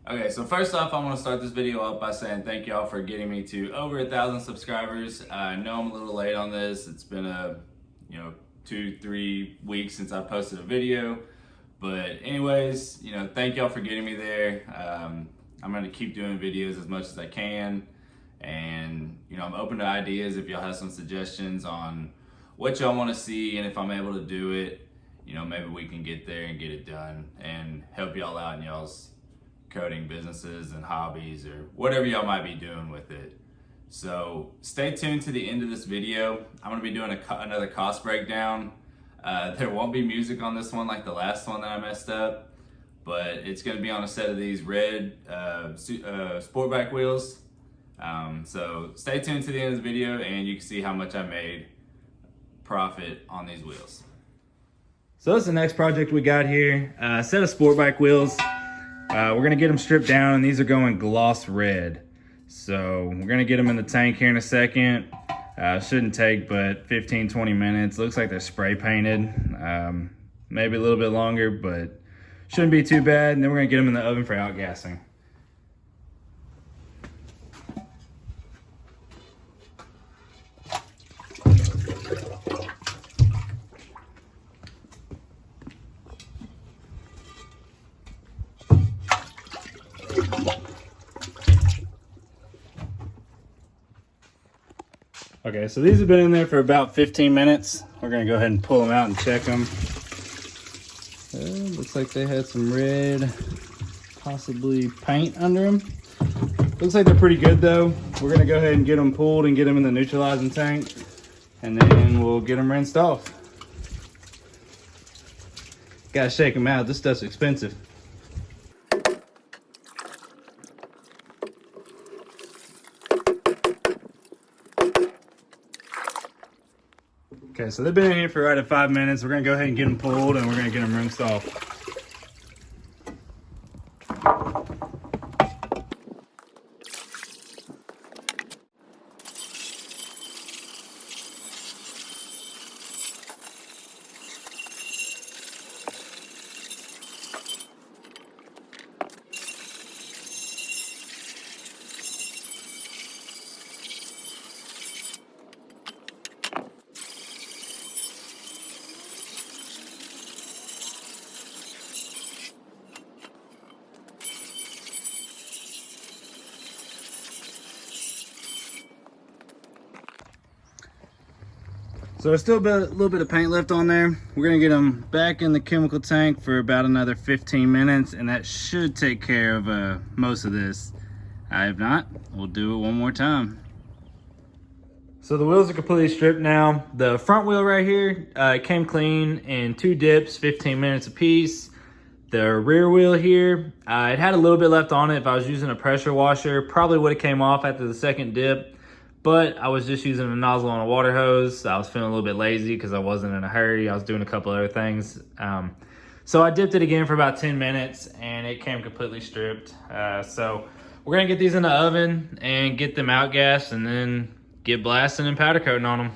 Okay, so first off, I want to start this video off by saying thank y'all for getting me to over 1,000 subscribers. I know I'm a little late on this. It's been 2-3 weeks since I posted a video. But anyways, thank y'all for getting me there. I'm going to keep doing videos as much as I can. And, I'm open to ideas if y'all have some suggestions on what y'all want to see and if I'm able to do it. Maybe we can get there and get it done and help y'all out in y'all's coding businesses and hobbies or whatever y'all might be doing with it. So stay tuned to the end of this video. I'm going to be doing another cost breakdown. There won't be music on this one like the last one that I messed up, but it's going to be on a set of these red sport bike wheels. So stay tuned to the end of the video and you can see how much I made profit on these wheels. So that's the next project we got here. A set of sport bike wheels. We're gonna get them stripped down and these are going gloss red. So we're gonna get them in the tank here in a second. Shouldn't take but 15-20 minutes. Looks like they're spray painted. Maybe a little bit longer, but shouldn't be too bad. And then we're gonna get them in the oven for outgassing. Okay, so these have been in there for about 15 minutes. We're gonna go ahead and pull them out and check them. Looks like they had some red, possibly paint under them. Looks like they're pretty good though. We're gonna go ahead and get them pulled and get them in the neutralizing tank, and then we'll get them rinsed off. Gotta shake them out, this stuff's expensive. Okay, so they've been in here for right at 5 minutes. We're gonna go ahead and get them pulled and we're gonna get them rinsed off. So there's still a little bit of paint left on there. We're gonna get them back in the chemical tank for about another 15 minutes and that should take care of most of this. If not, we'll do it one more time. So the wheels are completely stripped now. The front wheel right here came clean in 2 dips, 15 minutes apiece. The rear wheel here, it had a little bit left on it. If I was using a pressure washer, probably would have came off after the second dip. But I was just using a nozzle on a water hose. I was feeling a little bit lazy because I wasn't in a hurry. I was doing a couple other things. So I dipped it again for about 10 minutes and it came completely stripped. So we're gonna get these in the oven and get them outgassed and then get blasting and powder coating on them.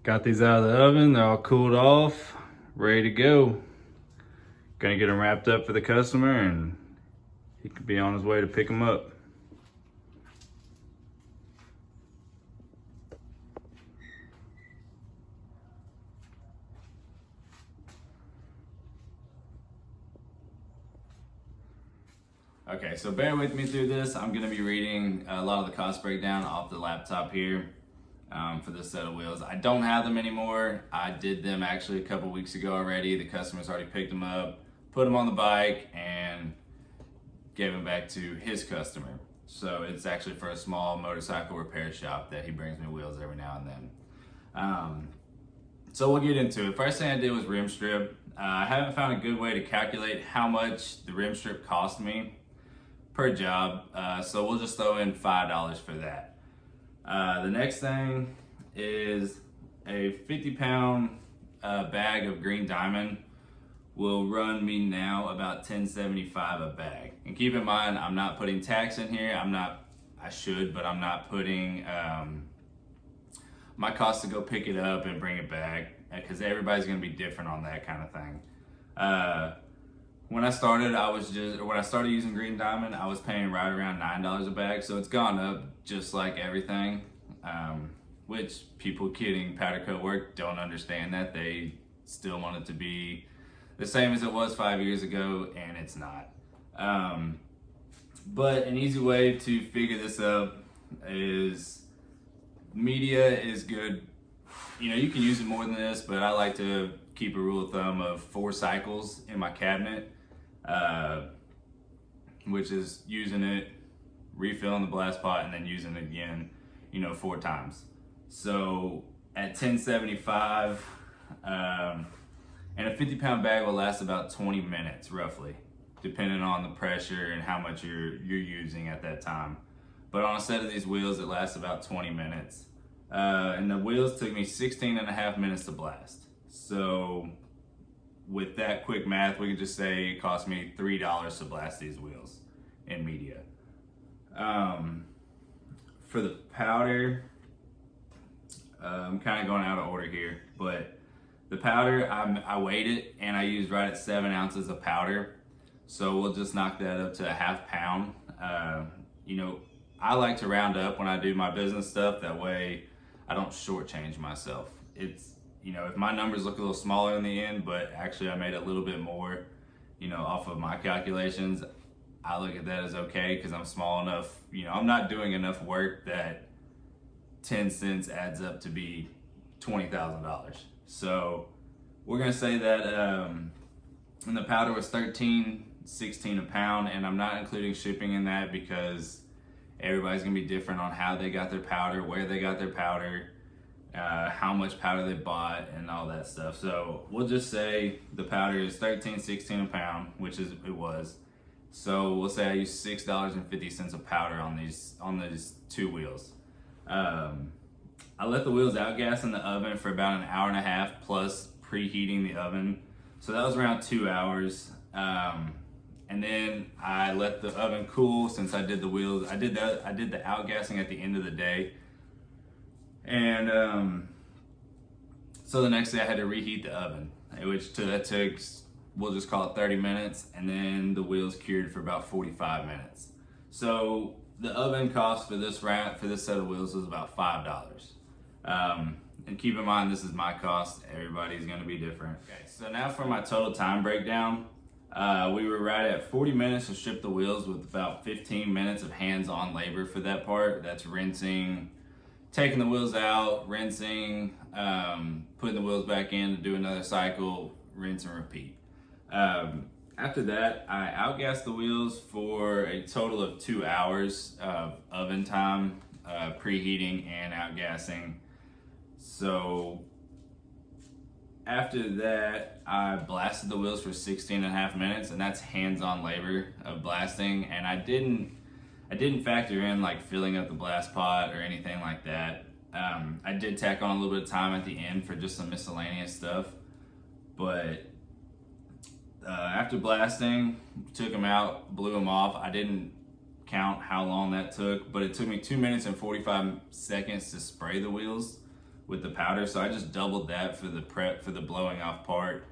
Got these out of the oven, they're all cooled off, ready to go. Gonna get them wrapped up for the customer and he could be on his way to pick them up. Okay, so bear with me through this. I'm gonna be reading a lot of the cost breakdown off the laptop here for this set of wheels. I don't have them anymore. I did them actually a couple weeks ago already. The customer's already picked them up, put them on the bike, and gave them back to his customer. So it's actually for a small motorcycle repair shop that he brings me wheels every now and then. So we'll get into it. First thing I did was rim strip. I haven't found a good way to calculate how much the rim strip cost me per job, so we'll just throw in $5 for that. The next thing is a 50-pound bag of green diamond will run me now about $10.75 a bag. And keep in mind, I'm not putting tax in here. I should, but I'm not putting my cost to go pick it up and bring it back, because everybody's gonna be different on that kind of thing. When I started using green diamond, I was paying right around $9 a bag, so it's gone up just like everything. Which people getting powder coat work don't understand that. They still want it to be the same as it was 5 years ago, and it's not. But an easy way to figure this up is media is good. You know, you can use it more than this, but I like to keep a rule of thumb of 4 cycles in my cabinet, which is using it, refilling the blast pot, and then using it again, 4 times. So at $10.75, and a 50-pound bag will last about 20 minutes roughly, depending on the pressure and how much you're using at that time. But on a set of these wheels, it lasts about 20 minutes. And the wheels took me 16.5 minutes to blast. So with that quick math, we could just say it cost me $3 to blast these wheels in media. For the powder, I'm kind of going out of order here, but the powder, I weighed it and I used right at 7 ounces of powder. So we'll just knock that up to a ½ pound. I like to round up when I do my business stuff. That way I don't shortchange myself. If my numbers look a little smaller in the end, but actually I made a little bit more, off of my calculations, I look at that as okay, because I'm small enough, I'm not doing enough work that 10 cents adds up to be $20,000. So we're gonna say that, and the powder was $13.16 a pound, and I'm not including shipping in that because everybody's gonna be different on how they got their powder, where they got their powder, how much powder they bought, and all that stuff. So we'll just say the powder is $13.16 a pound, which is it was. So we'll say I used $6.50 of powder on these 2 wheels. I let the wheels outgas in the oven for about an hour and a half plus preheating the oven. So that was around 2 hours. And then I let the oven cool since I did the wheels. I did the outgassing at the end of the day. And so the next day I had to reheat the oven, that took, we'll just call it 30 minutes, and then the wheels cured for about 45 minutes. So the oven cost for this set of wheels was about $5. And keep in mind, this is my cost. Everybody's gonna be different. Okay, so now for my total time breakdown. We were right at 40 minutes to strip the wheels with about 15 minutes of hands-on labor for that part. That's rinsing, taking the wheels out, rinsing, putting the wheels back in to do another cycle, rinse and repeat. After that, I outgassed the wheels for a total of 2 hours of oven time, preheating and outgassing. So after that, I blasted the wheels for 16.5 minutes, and that's hands-on labor of blasting. And I didn't factor in like filling up the blast pot or anything like that. I did tack on a little bit of time at the end for just some miscellaneous stuff, but after blasting, took them out, blew them off. I didn't count how long that took, but it took me 2 minutes and 45 seconds to spray the wheels with the powder. So I just doubled that for the prep for the blowing off part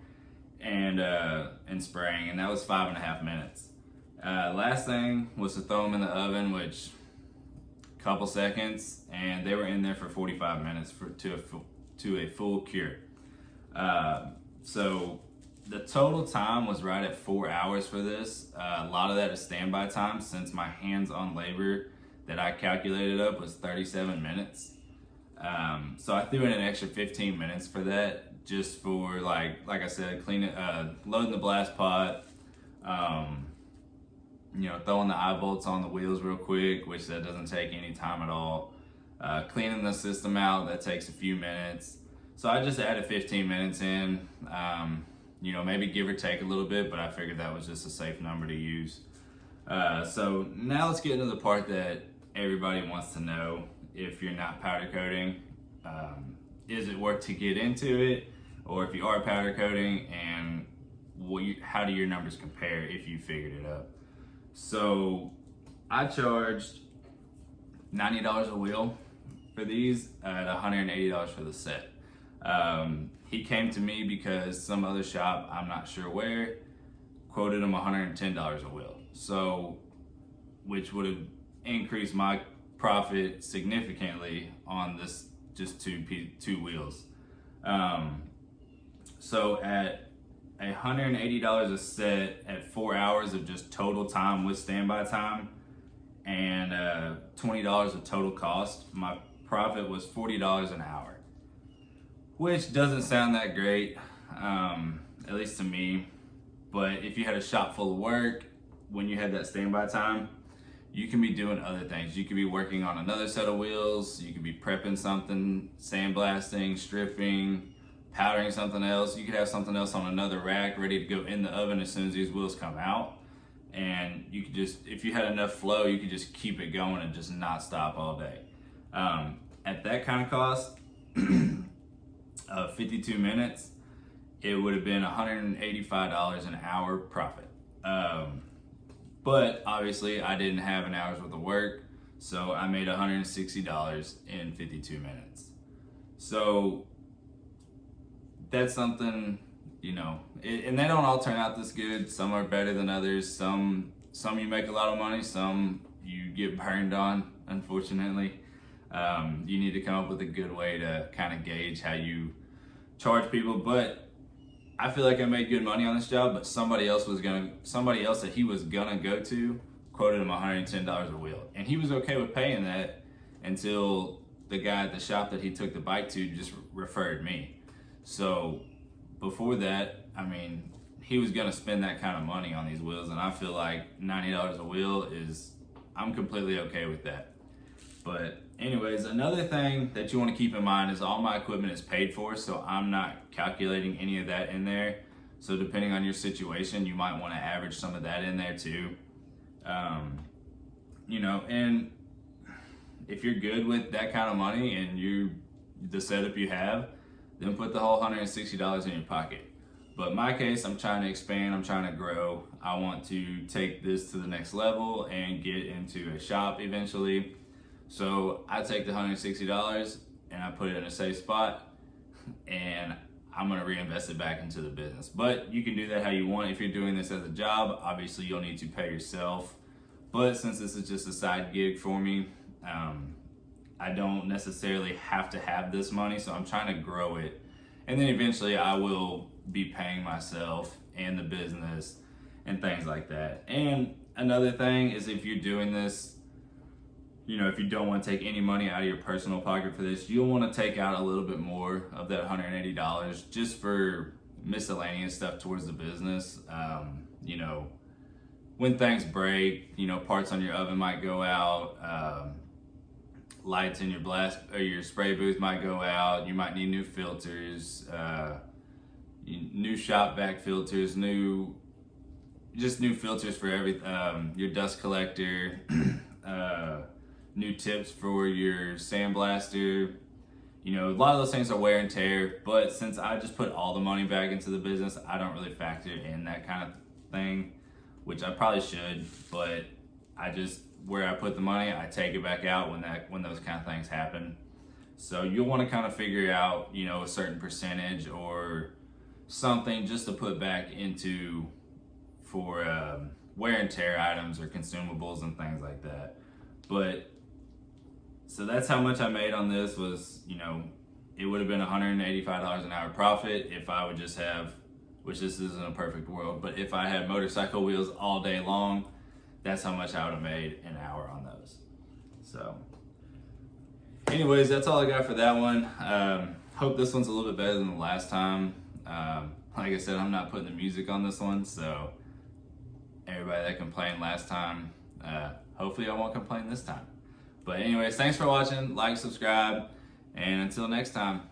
and spraying, and that was 5.5 minutes. Last thing was to throw them in the oven, which couple seconds, and they were in there for 45 minutes to a full cure. So the total time was right at 4 hours for this. A lot of that is standby time, since my hands-on labor that I calculated up was 37 minutes. So I threw in an extra 15 minutes for that, just for like I said, loading the blast pot, throwing the eye bolts on the wheels real quick, which that doesn't take any time at all. Cleaning the system out, that takes a few minutes. So I just added 15 minutes in, maybe give or take a little bit, but I figured that was just a safe number to use. So now let's get into the part that everybody wants to know. If you're not powder coating, is it worth to get into it? Or if you are powder coating, and how do your numbers compare if you figured it out? So I charged $90 a wheel for these at $180 for the set. He came to me because some other shop, I'm not sure where, quoted him $110 a wheel. So, which would have increased my profit significantly on this just two wheels. So at $180 a set at 4 hours of just total time with standby time, and $20 of total cost, my profit was $40 an hour, which doesn't sound that great, at least to me. But if you had a shop full of work, when you had that standby time, you can be doing other things. You could be working on another set of wheels, you could be prepping something, sandblasting, stripping, powdering something else. You could have something else on another rack ready to go in the oven as soon as these wheels come out. And you could just, if you had enough flow, you could just keep it going and just not stop all day. At that kind of cost, 52 minutes, it would have been $185 an hour profit. But obviously I didn't have an hour's worth of work, so I made $160 in 52 minutes. So that's something, and they don't all turn out this good. Some are better than others. Some you make a lot of money, some you get burned on, unfortunately. You need to come up with a good way to kind of gauge how you charge people. But I feel like I made good money on this job, but somebody else that he was gonna go to quoted him $110 a wheel. And he was okay with paying that until the guy at the shop that he took the bike to just referred me. So before that, he was gonna spend that kind of money on these wheels, and I feel like $90 a wheel I'm completely okay with that. But anyways, another thing that you want to keep in mind is all my equipment is paid for, so I'm not calculating any of that in there. So depending on your situation, you might want to average some of that in there too. And if you're good with that kind of money and the setup you have, then put the whole $160 in your pocket. But in my case, I'm trying to expand, I'm trying to grow. I want to take this to the next level and get into a shop eventually. So I take the $160 and I put it in a safe spot, and I'm gonna reinvest it back into the business. But you can do that how you want. If you're doing this as a job, obviously you'll need to pay yourself. But since this is just a side gig for me, I don't necessarily have to have this money, so I'm trying to grow it. And then eventually I will be paying myself and the business and things like that. And another thing is, if you're doing this, if you don't want to take any money out of your personal pocket for this, you'll want to take out a little bit more of that $180 just for miscellaneous stuff towards the business. When things break, parts on your oven might go out, lights in your spray booth might go out, you might need new filters, new shop vac filters, new filters for everything, your dust collector, new tips for your sandblaster. A lot of those things are wear and tear, but since I just put all the money back into the business, I don't really factor in that kind of thing, which I probably should, but where I put the money, I take it back out when those kind of things happen. So you'll want to kind of figure out, you know, a certain percentage or something just to put back into for wear and tear items or consumables and things like that. But so that's how much I made on this. Was, you know, it would have been $185 an hour profit if I would just have, which this isn't a perfect world, but if I had motorcycle wheels all day long, that's how much I would have made an hour on those. So anyways, that's all I got for that one. Hope this one's a little bit better than the last time. Like I said, I'm not putting the music on this one, so everybody that complained last time, hopefully I won't complain this time. But anyways, thanks for watching, like, subscribe, and until next time.